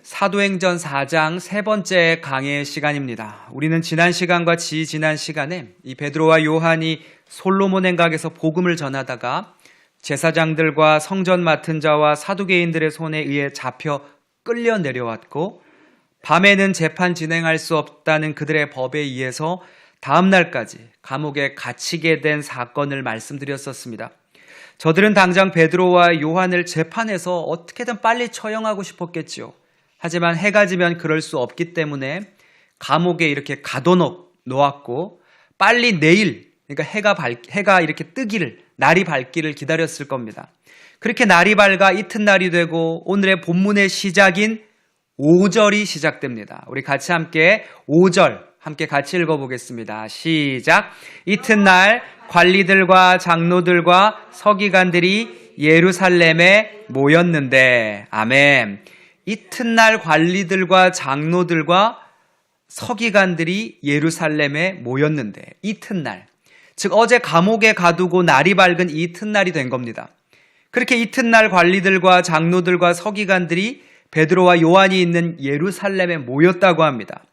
사도행전 4장 세 번째 강의 시간입니다. 우리는 지난 시간과 지난 시간에 이 베드로와 요한이 솔로몬 행각에서 복음을 전하다가 제사장들과 성전 맡은 자와 사두개인들의 손에 의해 잡혀 끌려 내려왔고, 밤에는 재판 진행할 수 없다는 그들의 법에 의해서 다음 날까지 감옥에 갇히게 된 사건을 말씀드렸었습니다. 저들은 당장 베드로와 요한을 재판에서 어떻게든 빨리 처형하고 싶었겠지요. 하지만 해가 지면 그럴 수 없기 때문에 감옥에 이렇게 가둬놓았고, 빨리 내일, 그러니까 해가 이렇게 뜨기를, 날이 밝기를 기다렸을 겁니다. 그렇게 날이 밝아 이튿날이 되고 오늘의 본문의 시작인 5절이 시작됩니다. 우리 같이 함께 5절 함께 같이 읽어보겠습니다. 시작. 이튿날 관리들과 장로들과 서기관들이 예루살렘에 모였는데, 아멘. 이튿날 관리들과 장로들과 서기관들이 예루살렘에 모였는데, 이튿날, 즉 어제 감옥에 가두고 날이 밝은 이튿날이 된 겁니다. 그렇게 이튿날 관리들과 장로들과 서기관들이 베드로와 요한이 있는 예루살렘에 모였다고 합니다.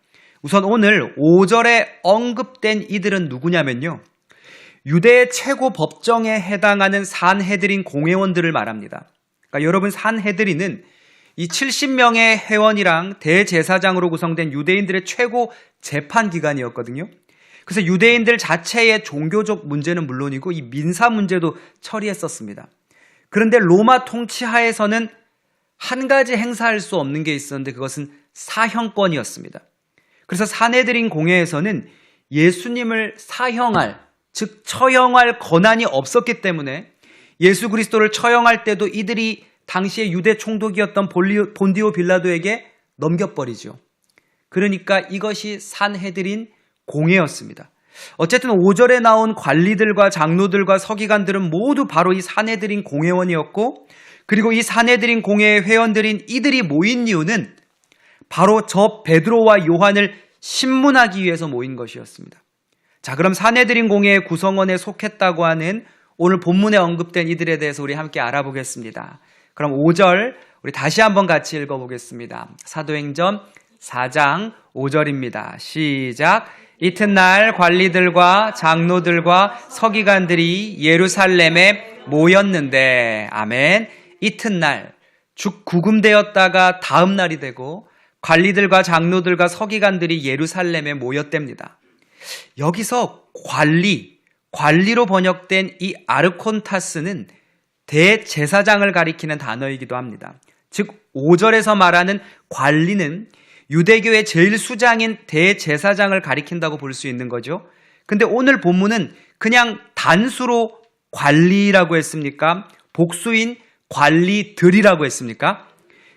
우선 오늘 5절에 언급된 이들은 누구냐면요, 유대의 최고 법정에 해당하는 산헤드린 공회원들을 말합니다. 그러니까 여러분, 산헤드린은 이 70명의 회원이랑 대제사장으로 구성된 유대인들의 최고 재판기관이었거든요. 그래서 유대인들 자체의 종교적 문제는 물론이고 이 민사 문제도 처리했었습니다. 그런데 로마 통치하에서는 한 가지 행사할 수 없는 게 있었는데 그것은 사형권이었습니다. 그래서 산헤드린 공회에서는 예수님을 사형할, 즉 처형할 권한이 없었기 때문에 예수 그리스도를 처형할 때도 이들이 당시의 유대 총독이었던 본디오 빌라도에게 넘겨버리죠. 그러니까 이것이 산헤드린 공회였습니다. 어쨌든 5절에 나온 관리들과 장로들과 서기관들은 모두 바로 이 산헤드린 공회원이었고, 그리고 이 산헤드린 공회의 회원들인 이들이 모인 이유는 바로 저 베드로와 요한을 신문하기 위해서 모인 것이었습니다. 자, 그럼 산헤드린 공회의 구성원에 속했다고 하는 오늘 본문에 언급된 이들에 대해서 우리 함께 알아보겠습니다. 그럼 5절 우리 다시 한번 같이 읽어보겠습니다. 사도행전 4장 5절입니다. 시작. 이튿날 관리들과 장로들과 서기관들이 예루살렘에 모였는데, 아멘. 이튿날, 즉 구금되었다가 다음 날이 되고 관리들과 장로들과 서기관들이 예루살렘에 모였답니다. 여기서 관리로 번역된 이 아르콘타스는 대제사장을 가리키는 단어이기도 합니다. 즉 5절에서 말하는 관리는 유대교의 제일 수장인 대제사장을 가리킨다고 볼 수 있는 거죠. 근데 오늘 본문은 그냥 단수로 관리라고 했습니까? 복수인 관리들이라고 했습니까?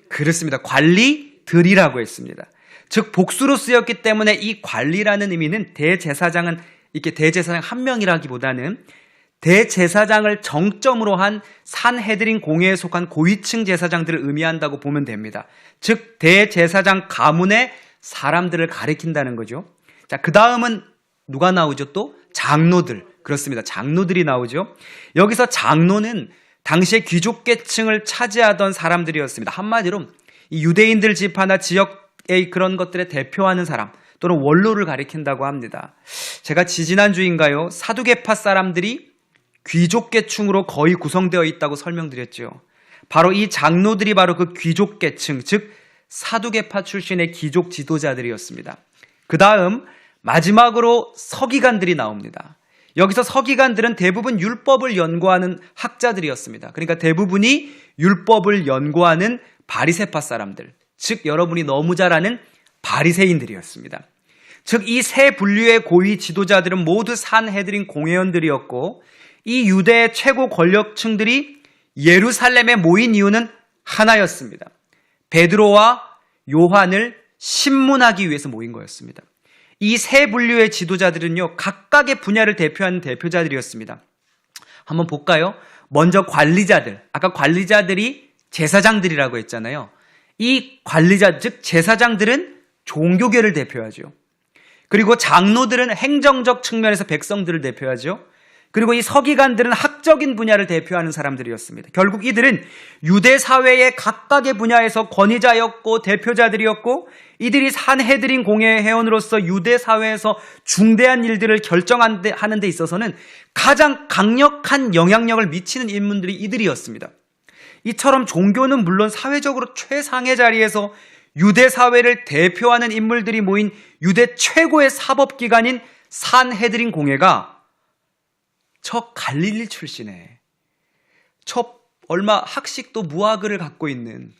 그렇습니다. 관리들이라고 했습니다. 즉 복수로 쓰였기 때문에 이 관리라는 의미는 대제사장은 이렇게 대제사장 한 명이라기보다는 대제사장을 정점으로 한 산헤드린 공회에 속한 고위층 제사장들을 의미한다고 보면 됩니다. 즉 대제사장 가문의 사람들을 가리킨다는 거죠. 자, 그 다음은 누가 나오죠? 또 장로들. 그렇습니다. 장로들이 나오죠. 여기서 장로는 당시의 귀족계층을 차지하던 사람들이었습니다. 한마디로 이 유대인들 지파나 지역의 그런 것들에 대표하는 사람 또는 원로를 가리킨다고 합니다. 제가 지지난주인가요? 사두개파 사람들이 귀족계층으로 거의 구성되어 있다고 설명드렸죠. 바로 이 장로들이 바로 그 귀족계층, 즉 사두개파 출신의 귀족 지도자들이었습니다. 그 다음 마지막으로 서기관들이 나옵니다. 여기서 서기관들은 대부분 율법을 연구하는 학자들이었습니다. 그러니까 대부분이 율법을 연구하는 바리새파 사람들, 즉 여러분이 너무 잘 아는 바리새인들이었습니다. 즉 이 세 분류의 고위 지도자들은 모두 산헤드린 공회원들이었고, 이 유대의 최고 권력층들이 예루살렘에 모인 이유는 하나였습니다. 베드로와 요한을 신문하기 위해서 모인 거였습니다. 이 세 분류의 지도자들은요, 각각의 분야를 대표하는 대표자들이었습니다. 한번 볼까요? 먼저 관리자들. 아까 관리자들이 제사장들이라고 했잖아요. 이 관리자, 즉 제사장들은 종교계를 대표하죠. 그리고 장로들은 행정적 측면에서 백성들을 대표하죠. 그리고 이 서기관들은 학적인 분야를 대표하는 사람들이었습니다. 결국 이들은 유대 사회의 각각의 분야에서 권위자였고 대표자들이었고 이들이 산헤드린 공회의 회원으로서 유대 사회에서 중대한 일들을 결정하는 데 있어서는 가장 강력한 영향력을 미치는 인물들이 이들이었습니다. 이처럼 종교는 물론 사회적으로 최상의 자리에서 유대 사회를 대표하는 인물들이 모인 유대 최고의 사법기관인 산헤드린 공회가 저 갈릴리 출신의 저 얼마 학식도 무학을 갖고 있는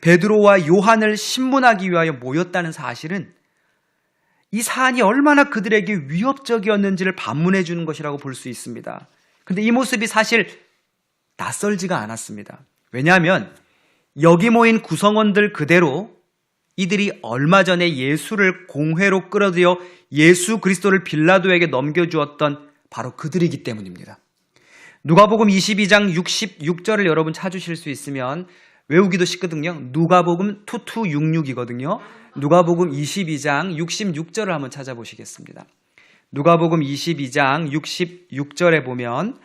베드로와 요한을 신문하기 위하여 모였다는 사실은 이 사안이 얼마나 그들에게 위협적이었는지를 반문해 주는 것이라고 볼 수 있습니다. 그런데 이 모습이 사실 낯설지가 않았습니다. 왜냐하면 여기 모인 구성원들 그대로 이들이 얼마 전에 예수를 공회로 끌어들여 예수 그리스도를 빌라도에게 넘겨주었던 바로 그들이기 때문입니다. 누가복음 22장 66절을 여러분 찾으실 수 있으면 외우기도 쉽거든요. 누가복음 2266이거든요. 누가복음 22장 66절을 한번 찾아보시겠습니다. 누가복음 22장 66절에 보면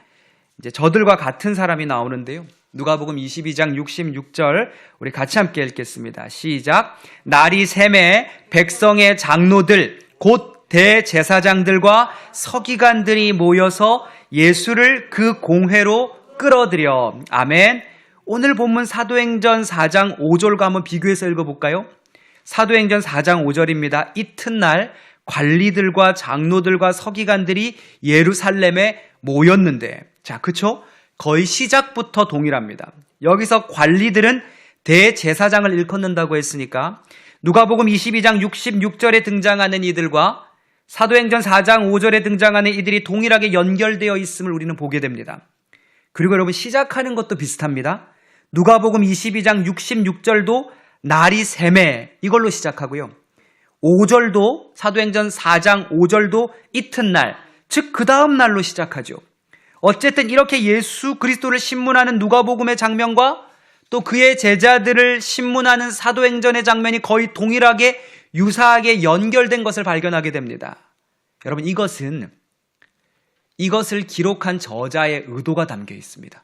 이제 저들과 같은 사람이 나오는데요. 누가복음 22장 66절 우리 같이 함께 읽겠습니다. 시작. 날이 샘에 백성의 장로들 곧 대제사장들과 서기관들이 모여서 예수를 그 공회로 끌어들여. 아멘. 오늘 본문 사도행전 4장 5절과 한번 비교해서 읽어볼까요? 사도행전 4장 5절입니다. 이튿날 관리들과 장로들과 서기관들이 예루살렘에 모였는데, 자, 그쵸? 거의 시작부터 동일합니다. 여기서 관리들은 대제사장을 일컫는다고 했으니까 누가복음 22장 66절에 등장하는 이들과 사도행전 4장 5절에 등장하는 이들이 동일하게 연결되어 있음을 우리는 보게 됩니다. 그리고 여러분 시작하는 것도 비슷합니다. 누가복음 22장 66절도 날이 샘에 이걸로 시작하고요. 5절도 사도행전 4장 5절도 이튿날, 즉 그 다음 날로 시작하죠. 어쨌든 이렇게 예수 그리스도를 신문하는 누가복음의 장면과 또 그의 제자들을 신문하는 사도행전의 장면이 거의 동일하게 유사하게 연결된 것을 발견하게 됩니다. 여러분 이것을 기록한 저자의 의도가 담겨 있습니다.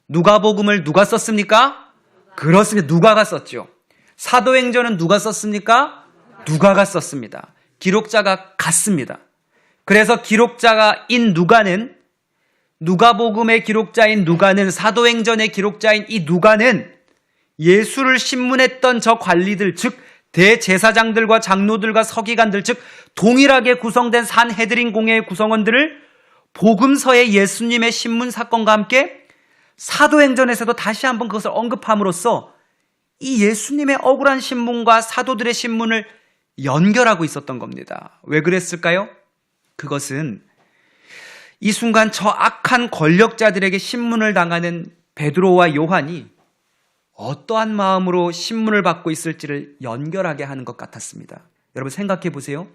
누가복음을 누가 썼습니까? 그렇습니다. 누가가 썼죠. 사도행전은 누가 썼습니까? 누가가 썼습니다. 기록자가 같습니다. 그래서 기록자인 누가는 누가복음의 기록자인 누가는 사도행전의 기록자인 이 누가는 예수를 신문했던 저 관리들 즉 대제사장들과 장로들과 서기관들 즉 동일하게 구성된 산헤드린 공회의 구성원들을 복음서의 예수님의 신문 사건과 함께 사도행전에서도 다시 한번 그것을 언급함으로써 이 예수님의 억울한 신문과 사도들의 신문을 연결하고 있었던 겁니다. 왜 그랬을까요? 그것은 이 순간 저 악한 권력자들에게 신문을 당하는 베드로와 요한이 어떠한 마음으로 신문을 받고 있을지를 연결하게 하는 것 같았습니다. 여러분 생각해 보세요.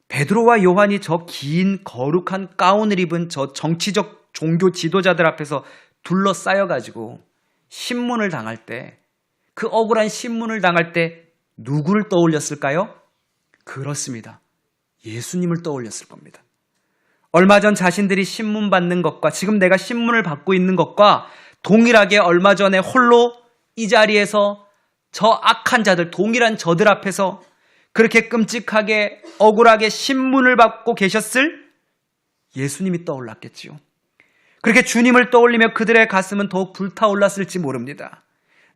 베드로와 요한이 저 긴 거룩한 가운을 입은 저 정치적 종교 지도자들 앞에서 둘러싸여가지고 신문을 당할 때, 그 억울한 신문을 당할 때 누구를 떠올렸을까요? 그렇습니다. 예수님을 떠올렸을 겁니다. 얼마 전 자신들이 신문 받는 것과 지금 내가 신문을 받고 있는 것과 동일하게 얼마 전에 홀로 이 자리에서 저 악한 자들, 동일한 저들 앞에서 그렇게 끔찍하게 억울하게 신문을 받고 계셨을 예수님이 떠올랐겠지요. 그렇게 주님을 떠올리며 그들의 가슴은 더욱 불타올랐을지 모릅니다.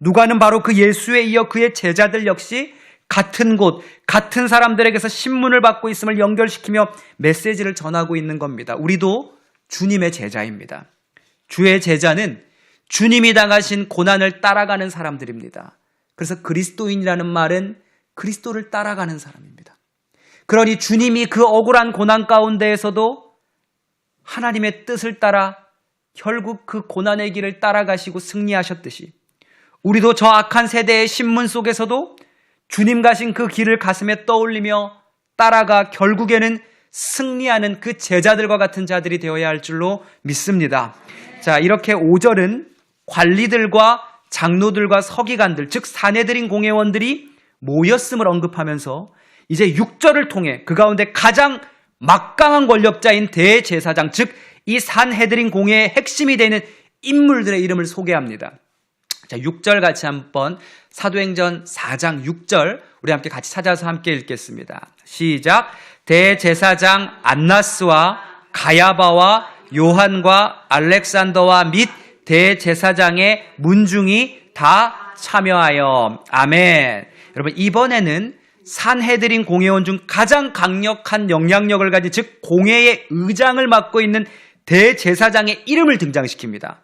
누가는 바로 그 예수에 이어 그의 제자들 역시 같은 곳, 같은 사람들에게서 신문을 받고 있음을 연결시키며 메시지를 전하고 있는 겁니다. 우리도 주님의 제자입니다. 주의 제자는 주님이 당하신 고난을 따라가는 사람들입니다. 그래서 그리스도인이라는 말은 그리스도를 따라가는 사람입니다. 그러니 주님이 그 억울한 고난 가운데에서도 하나님의 뜻을 따라 결국 그 고난의 길을 따라가시고 승리하셨듯이 우리도 저 악한 세대의 신문 속에서도 주님 가신 그 길을 가슴에 떠올리며 따라가 결국에는 승리하는 그 제자들과 같은 자들이 되어야 할 줄로 믿습니다. 자, 이렇게 5절은 관리들과 장로들과 서기관들, 즉 산헤드린 공회원들이 모였음을 언급하면서 이제 6절을 통해 그 가운데 가장 막강한 권력자인 대제사장, 즉 이 산헤드린 공회의 핵심이 되는 인물들의 이름을 소개합니다. 자, 6절 같이 한번 사도행전 4장 6절 우리 함께 같이 찾아서 함께 읽겠습니다. 시작. 대제사장 안나스와 가야바와 요한과 알렉산더와 및 대제사장의 문중이 다 참여하여. 아멘. 여러분, 이번에는 산헤드린 공회원 중 가장 강력한 영향력을 가진, 즉 공회의 의장을 맡고 있는 대제사장의 이름을 등장시킵니다.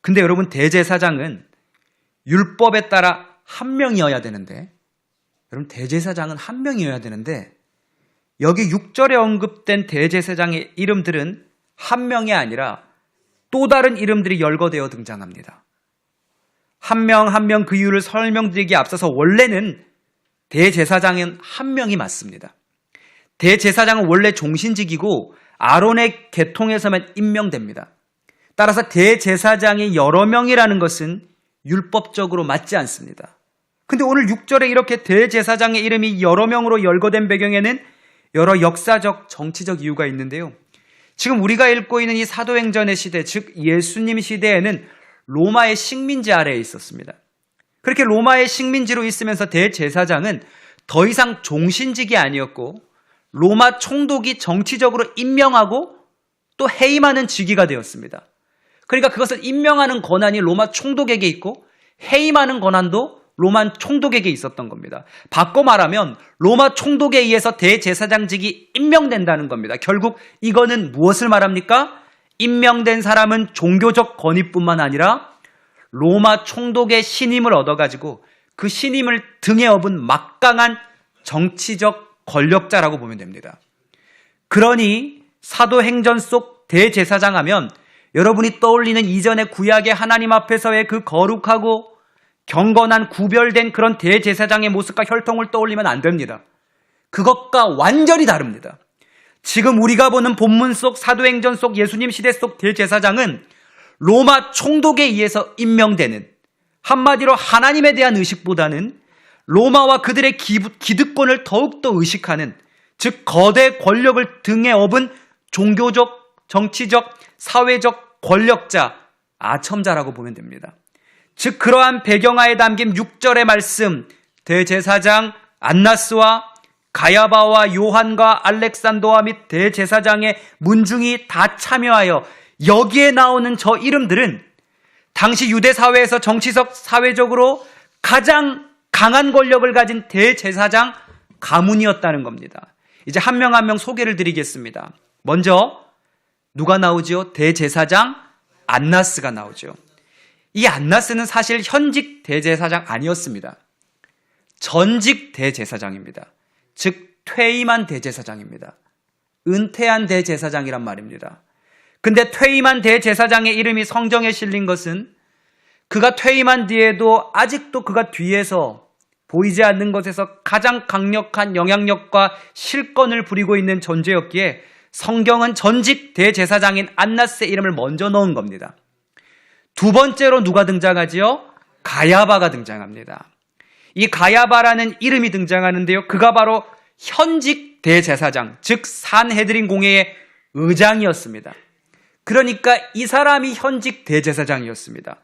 근데 여러분, 대제사장은 율법에 따라 한 명이어야 되는데, 여러분, 대제사장은 한 명이어야 되는데, 여기 6절에 언급된 대제사장의 이름들은 한 명이 아니라 또 다른 이름들이 열거되어 등장합니다. 한 명 한 명 그 이유를 설명드리기에 앞서서 원래는 대제사장은 한 명이 맞습니다. 대제사장은 원래 종신직이고 아론의 계통에서만 임명됩니다. 따라서 대제사장이 여러 명이라는 것은 율법적으로 맞지 않습니다. 근데 오늘 6절에 이렇게 대제사장의 이름이 여러 명으로 열거된 배경에는 여러 역사적, 정치적 이유가 있는데요. 지금 우리가 읽고 있는 이 사도행전의 시대, 즉 예수님 시대에는 로마의 식민지 아래에 있었습니다. 그렇게 로마의 식민지로 있으면서 대제사장은 더 이상 종신직이 아니었고 로마 총독이 정치적으로 임명하고 또 해임하는 직위가 되었습니다. 그러니까 그것을 임명하는 권한이 로마 총독에게 있고 해임하는 권한도 로마 총독에게 있었던 겁니다. 바꿔 말하면 로마 총독에 의해서 대제사장직이 임명된다는 겁니다. 결국 이거는 무엇을 말합니까? 임명된 사람은 종교적 권위뿐만 아니라 로마 총독의 신임을 얻어가지고 그 신임을 등에 업은 막강한 정치적 권력자라고 보면 됩니다. 그러니 사도행전 속 대제사장 하면 여러분이 떠올리는 이전의 구약의 하나님 앞에서의 그 거룩하고 경건한 구별된 그런 대제사장의 모습과 혈통을 떠올리면 안 됩니다. 그것과 완전히 다릅니다. 지금 우리가 보는 본문 속 사도행전 속 예수님 시대 속 대제사장은 로마 총독에 의해서 임명되는, 한마디로 하나님에 대한 의식보다는 로마와 그들의 기득권을 더욱더 의식하는, 즉 거대 권력을 등에 업은 종교적, 정치적, 사회적 권력자, 아첨자라고 보면 됩니다. 즉 그러한 배경하에 담긴 6절의 말씀, 대제사장 안나스와 가야바와 요한과 알렉산더와 및 대제사장의 문중이 다 참여하여, 여기에 나오는 저 이름들은 당시 유대 사회에서 정치적, 사회적으로 가장 강한 권력을 가진 대제사장 가문이었다는 겁니다. 이제 한 명 한 명 소개를 드리겠습니다. 먼저 누가 나오죠? 대제사장 안나스가 나오죠. 이 안나스는 사실 현직 대제사장 아니었습니다. 전직 대제사장입니다. 즉 퇴임한 대제사장입니다. 은퇴한 대제사장이란 말입니다. 근데 퇴임한 대제사장의 이름이 성경에 실린 것은 그가 퇴임한 뒤에도 아직도 그가 뒤에서 보이지 않는 것에서 가장 강력한 영향력과 실권을 부리고 있는 존재였기에 성경은 전직 대제사장인 안나스의 이름을 먼저 넣은 겁니다. 두 번째로 누가 등장하지요? 가야바가 등장합니다. 이 가야바라는 이름이 등장하는데요. 그가 바로 현직 대제사장, 즉 산헤드린 공회의 의장이었습니다. 그러니까 이 사람이 현직 대제사장이었습니다.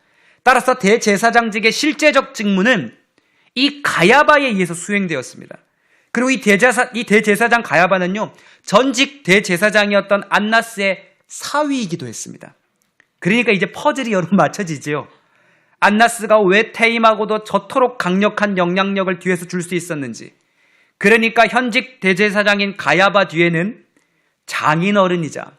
따라서 대제사장직의 실제적 직무는 이 가야바에 의해서 수행되었습니다. 그리고 이 대제사장 가야바는요, 전직 대제사장이었던 안나스의 사위이기도 했습니다. 그러니까 이제 퍼즐이 여러분 맞춰지죠. 안나스가 왜 퇴임하고도 저토록 강력한 영향력을 뒤에서 줄 수 있었는지. 그러니까 현직 대제사장인 가야바 뒤에는 장인어른이자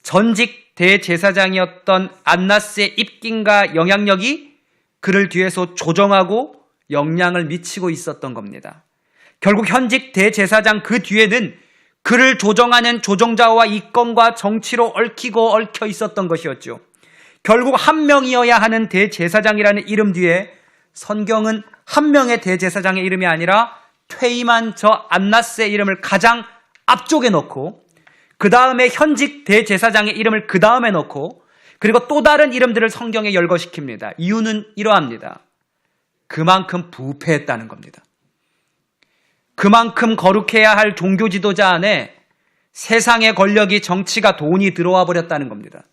전직 대제사장이었던 안나스의 입김과 영향력이 그를 뒤에서 조정하고 영향을 미치고 있었던 겁니다. 결국 현직 대제사장 그 뒤에는 그를 조정하는 조정자와 이권과 정치로 얽혀 있었던 것이었죠. 결국 한 명이어야 하는 대제사장이라는 이름 뒤에 성경은 한 명의 대제사장의 이름이 아니라 퇴임한 저 안나스의 이름을 가장 앞쪽에 넣고, 그 다음에 현직 대제사장의 이름을 그 다음에 넣고, 그리고 또 다른 이름들을 성경에 열거시킵니다. 이유는 이러합니다. 그만큼 부패했다는 겁니다. 그만큼 거룩해야 할 종교 지도자 안에 세상의 권력이, 정치가, 돈이 들어와 버렸다는 겁니다.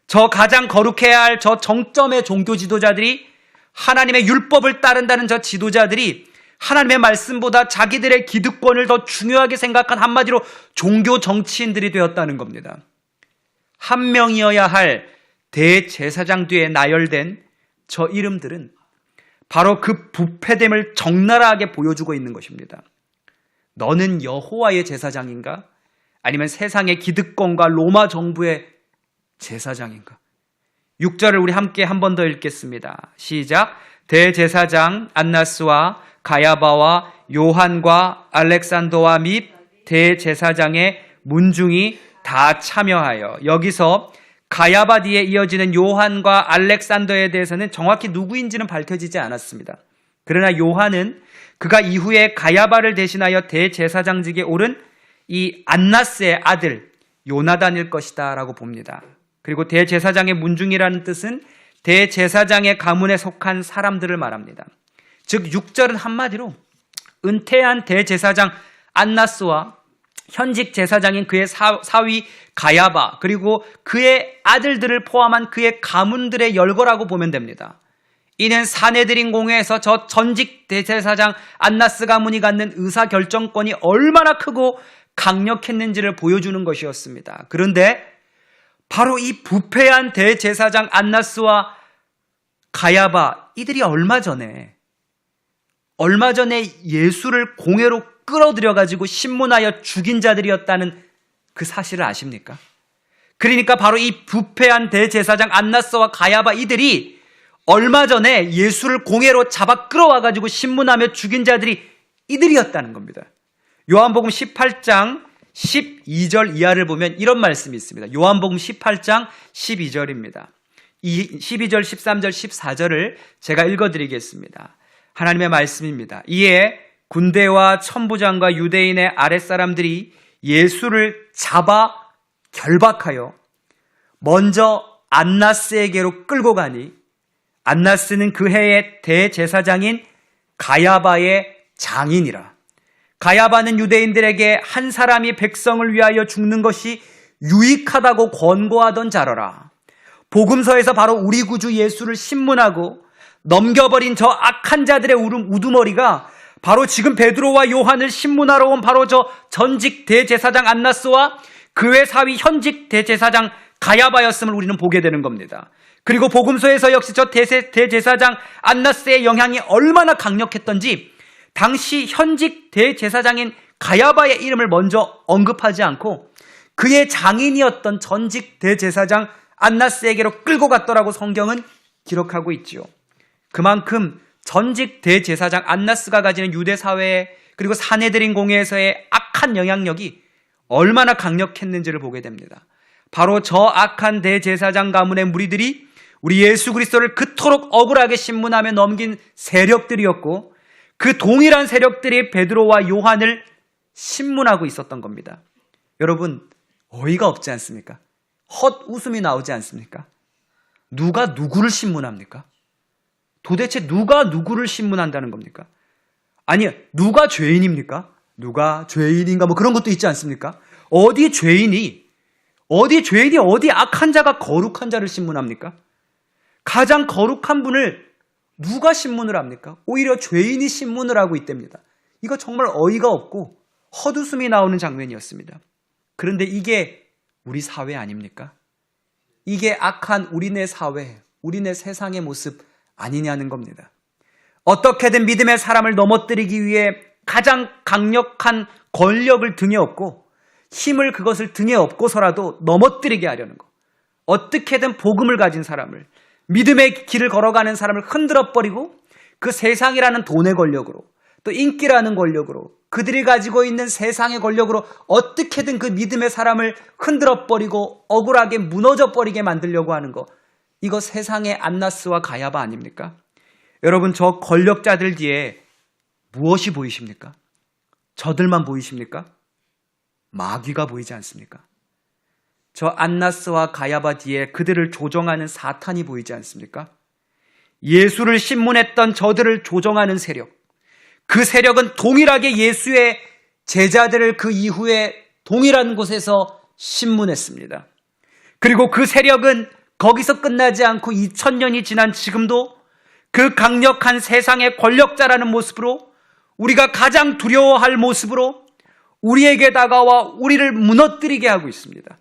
저 가장 거룩해야 할 저 정점의 종교 지도자들이, 하나님의 율법을 따른다는 저 지도자들이 하나님의 말씀보다 자기들의 기득권을 더 중요하게 생각한, 한마디로 종교 정치인들이 되었다는 겁니다. 한 명이어야 할 대제사장 뒤에 나열된 저 이름들은 바로 그 부패됨을 적나라하게 보여주고 있는 것입니다. 너는 여호와의 제사장인가? 아니면 세상의 기득권과 로마 정부의 제사장인가? 6절을 우리 함께 한 번 더 읽겠습니다. 시작. 대제사장 안나스와 가야바와 요한과 알렉산더와 및 대제사장의 문중이 다 참여하여, 여기서 가야바 뒤에 이어지는 요한과 알렉산더에 대해서는 정확히 누구인지는 밝혀지지 않았습니다. 그러나 요한은 그가 이후에 가야바를 대신하여 대제사장직에 오른 이 안나스의 아들 요나단일 것이다 라고 봅니다. 그리고 대제사장의 문중이라는 뜻은 대제사장의 가문에 속한 사람들을 말합니다. 즉 6절은 한마디로 은퇴한 대제사장 안나스와 현직 제사장인 그의 사위 가야바, 그리고 그의 아들들을 포함한 그의 가문들의 열거라고 보면 됩니다. 이는 사내들인 공회에서 저 전직 대제사장 안나스 가문이 갖는 의사결정권이 얼마나 크고 강력했는지를 보여주는 것이었습니다. 그런데 바로 이 부패한 대제사장 안나스와 가야바, 이들이 얼마 전에 예수를 공회로 끌어들여가지고 신문하여 죽인 자들이었다는 그 사실을 아십니까? 그러니까 바로 이 부패한 대제사장 안나스와 가야바, 이들이 얼마 전에 예수를 공회로 잡아 끌어와가지고 신문하며 죽인 자들이 이들이었다는 겁니다. 요한복음 18장 12절 이하를 보면 이런 말씀이 있습니다. 요한복음 18장 12절입니다. 이 12절, 13절, 14절을 제가 읽어드리겠습니다. 하나님의 말씀입니다. 이에 군대와 천부장과 유대인의 아랫사람들이 예수를 잡아 결박하여 먼저 안나스에게로 끌고 가니, 안나스는 그 해의 대제사장인 가야바의 장인이라. 가야바는 유대인들에게 한 사람이 백성을 위하여 죽는 것이 유익하다고 권고하던 자러라. 복음서에서 바로 우리 구주 예수를 신문하고 넘겨버린 저 악한 자들의 우두머리가 바로 지금 베드로와 요한을 신문하러 온 바로 저 전직 대제사장 안나스와 그의 사위 현직 대제사장 가야바였음을 우리는 보게 되는 겁니다. 그리고 복음서에서 역시 저 대제사장 안나스의 영향이 얼마나 강력했던지 당시 현직 대제사장인 가야바의 이름을 먼저 언급하지 않고 그의 장인이었던 전직 대제사장 안나스에게로 끌고 갔더라고 성경은 기록하고 있지요. 그만큼 전직 대제사장 안나스가 가지는 유대 사회에, 그리고 사내들인 공회에서의 악한 영향력이 얼마나 강력했는지를 보게 됩니다. 바로 저 악한 대제사장 가문의 무리들이 우리 예수 그리스도를 그토록 억울하게 신문하며 넘긴 세력들이었고, 그 동일한 세력들이 베드로와 요한을 신문하고 있었던 겁니다. 여러분, 어이가 없지 않습니까? 헛웃음이 나오지 않습니까? 누가 누구를 신문합니까? 도대체 누가 누구를 신문한다는 겁니까? 아니, 누가 죄인입니까? 누가 죄인인가 뭐 그런 것도 있지 않습니까? 어디 죄인이 어디 악한 자가 거룩한 자를 신문합니까? 가장 거룩한 분을 누가 신문을 합니까? 오히려 죄인이 신문을 하고 있답니다. 이거 정말 어이가 없고 헛웃음이 나오는 장면이었습니다. 그런데 이게 우리 사회 아닙니까? 이게 악한 우리네 사회, 우리네 세상의 모습 아니냐는 겁니다. 어떻게든 믿음의 사람을 넘어뜨리기 위해 가장 강력한 권력을 등에 업고 힘을 그것을 등에 업고서라도 넘어뜨리게 하려는 거. 어떻게든 복음을 가진 사람을, 믿음의 길을 걸어가는 사람을 흔들어버리고 그 세상이라는 돈의 권력으로, 또 인기라는 권력으로, 그들이 가지고 있는 세상의 권력으로 어떻게든 그 믿음의 사람을 흔들어버리고 억울하게 무너져버리게 만들려고 하는 거. 이거 세상의 안나스와 가야바 아닙니까? 여러분, 저 권력자들 뒤에 무엇이 보이십니까? 저들만 보이십니까? 마귀가 보이지 않습니까? 저 안나스와 가야바 뒤에 그들을 조종하는 사탄이 보이지 않습니까? 예수를 신문했던 저들을 조종하는 세력, 그 세력은 동일하게 예수의 제자들을 그 이후에 동일한 곳에서 신문했습니다. 그리고 그 세력은 거기서 끝나지 않고 2000년이 지난 지금도 그 강력한 세상의 권력자라는 모습으로, 우리가 가장 두려워할 모습으로 우리에게 다가와 우리를 무너뜨리게 하고 있습니다.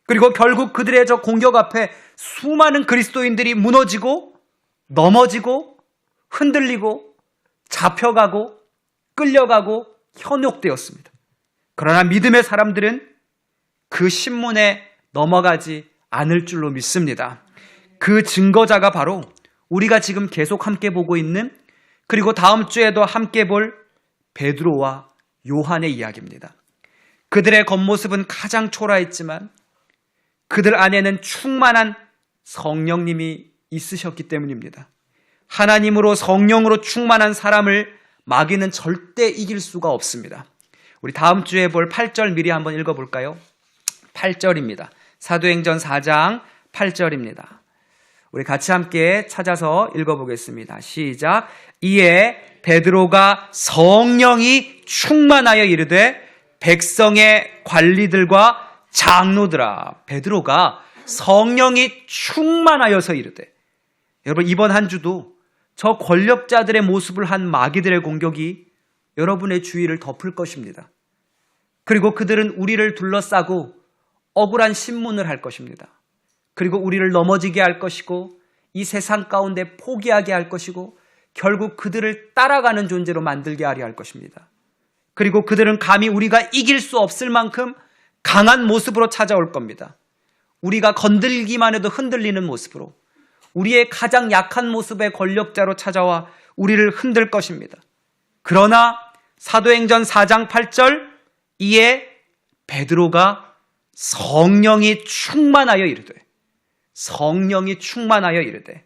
그리고 결국 그들의 저 공격 앞에 수많은 그리스도인들이 무너지고 넘어지고 흔들리고 잡혀가고 끌려가고 현혹되었습니다. 그러나 믿음의 사람들은 그 신문에 넘어가지 않을 줄로 믿습니다. 그 증거자가 바로 우리가 지금 계속 함께 보고 있는, 그리고 다음 주에도 함께 볼 베드로와 요한의 이야기입니다. 그들의 겉모습은 가장 초라했지만 그들 안에는 충만한 성령님이 있으셨기 때문입니다. 하나님으로 성령으로 충만한 사람을 마귀는 절대 이길 수가 없습니다. 우리 다음 주에 볼 8절 미리 한번 읽어볼까요? 8절입니다. 사도행전 4장 8절입니다. 우리 같이 함께 찾아서 읽어보겠습니다. 시작. 이에 베드로가 성령이 충만하여 이르되 백성의 관리들과 장로들아. 베드로가 성령이 충만하여서 이르되. 여러분, 이번 한 주도 저 권력자들의 모습을 한 마귀들의 공격이 여러분의 주위를 덮을 것입니다. 그리고 그들은 우리를 둘러싸고 억울한 신문을 할 것입니다. 그리고 우리를 넘어지게 할 것이고 이 세상 가운데 포기하게 할 것이고 결국 그들을 따라가는 존재로 만들게 하려 할 것입니다. 그리고 그들은 감히 우리가 이길 수 없을 만큼 강한 모습으로 찾아올 겁니다. 우리가 건들기만 해도 흔들리는 모습으로, 우리의 가장 약한 모습의 권력자로 찾아와 우리를 흔들 것입니다. 그러나 사도행전 4장 8절, 이에 베드로가 성령이 충만하여 이르되, 성령이 충만하여 이르되,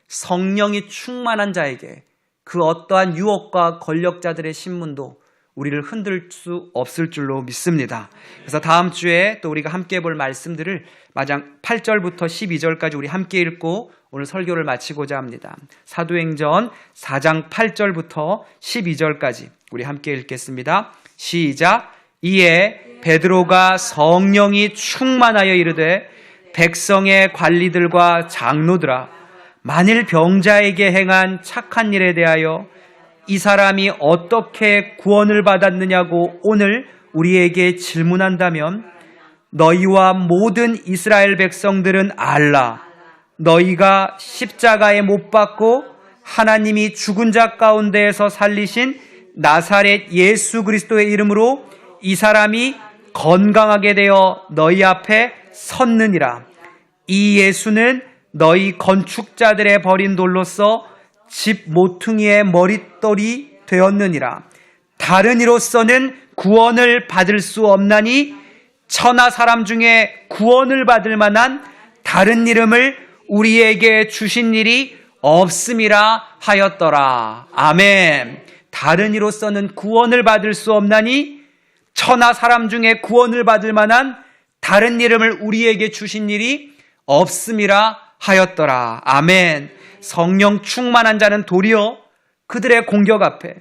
성령이 충만한 자에게 그 어떠한 유혹과 권력자들의 신문도 우리를 흔들 수 없을 줄로 믿습니다. 그래서 다음 주에 또 우리가 함께 볼 말씀들을 마장 8절부터 12절까지 우리 함께 읽고 오늘 설교를 마치고자 합니다. 사도행전 4장 8절부터 12절까지 우리 함께 읽겠습니다. 시작. 이에 베드로가 성령이 충만하여 이르되 백성의 관리들과 장로들아, 만일 병자에게 행한 착한 일에 대하여 이 사람이 어떻게 구원을 받았느냐고 오늘 우리에게 질문한다면 너희와 모든 이스라엘 백성들은 알라. 너희가 십자가에 못 박고 하나님이 죽은 자 가운데에서 살리신 나사렛 예수 그리스도의 이름으로 이 사람이 건강하게 되어 너희 앞에 섰느니라. 이 예수는 너희 건축자들의 버린 돌로서 집 모퉁이의 머릿돌이 되었느니라. 다른 이로서는 구원을 받을 수 없나니 천하 사람 중에 구원을 받을 만한 다른 이름을 우리에게 주신 일이 없음이라 하였더라. 아멘. 다른 이로서는 구원을 받을 수 없나니 천하 사람 중에 구원을 받을 만한 다른 이름을 우리에게 주신 일이 없음이라 하였더라. 아멘. 성령 충만한 자는 도리어 그들의 공격 앞에,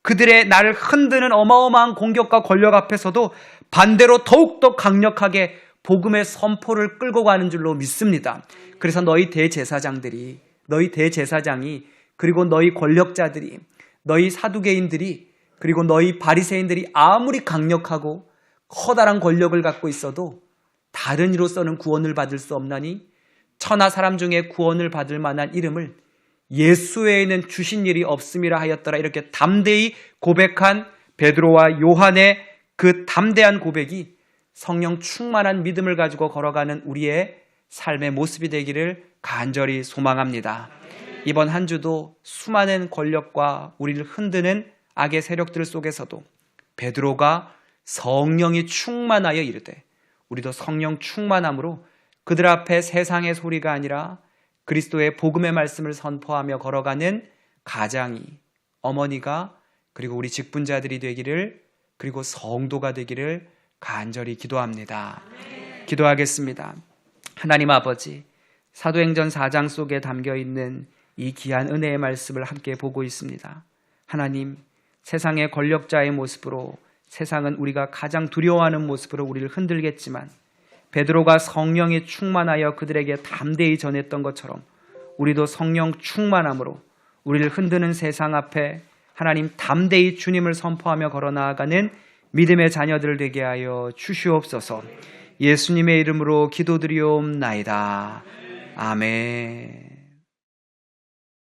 그들의 나를 흔드는 어마어마한 공격과 권력 앞에서도 반대로 더욱더 강력하게 복음의 선포를 끌고 가는 줄로 믿습니다. 그래서 너희 대제사장들이, 너희 대제사장이, 그리고 너희 권력자들이, 너희 사두개인들이, 그리고 너희 바리새인들이 아무리 강력하고 커다란 권력을 갖고 있어도 다른 이로서는 구원을 받을 수 없나니 천하 사람 중에 구원을 받을 만한 이름을 예수 외에는 주신 일이 없음이라 하였더라. 이렇게 담대히 고백한 베드로와 요한의 그 담대한 고백이 성령 충만한 믿음을 가지고 걸어가는 우리의 삶의 모습이 되기를 간절히 소망합니다. 이번 한 주도 수많은 권력과 우리를 흔드는 악의 세력들 속에서도 베드로가 성령이 충만하여 이르되 우리도 성령 충만함으로 그들 앞에 세상의 소리가 아니라 그리스도의 복음의 말씀을 선포하며 걸어가는 가장이, 어머니가, 그리고 우리 직분자들이 되기를, 그리고 성도가 되기를 간절히 기도합니다. 기도하겠습니다. 하나님 아버지, 사도행전 4장 속에 담겨있는 이 귀한 은혜의 말씀을 함께 보고 있습니다. 하나님, 세상의 권력자의 모습으로 세상은 우리가 가장 두려워하는 모습으로 우리를 흔들겠지만 베드로가 성령에 충만하여 그들에게 담대히 전했던 것처럼 우리도 성령 충만함으로 우리를 흔드는 세상 앞에 하나님 담대히 주님을 선포하며 걸어나아가는 믿음의 자녀들 되게 하여 주시옵소서. 예수님의 이름으로 기도드리옵나이다. 아멘.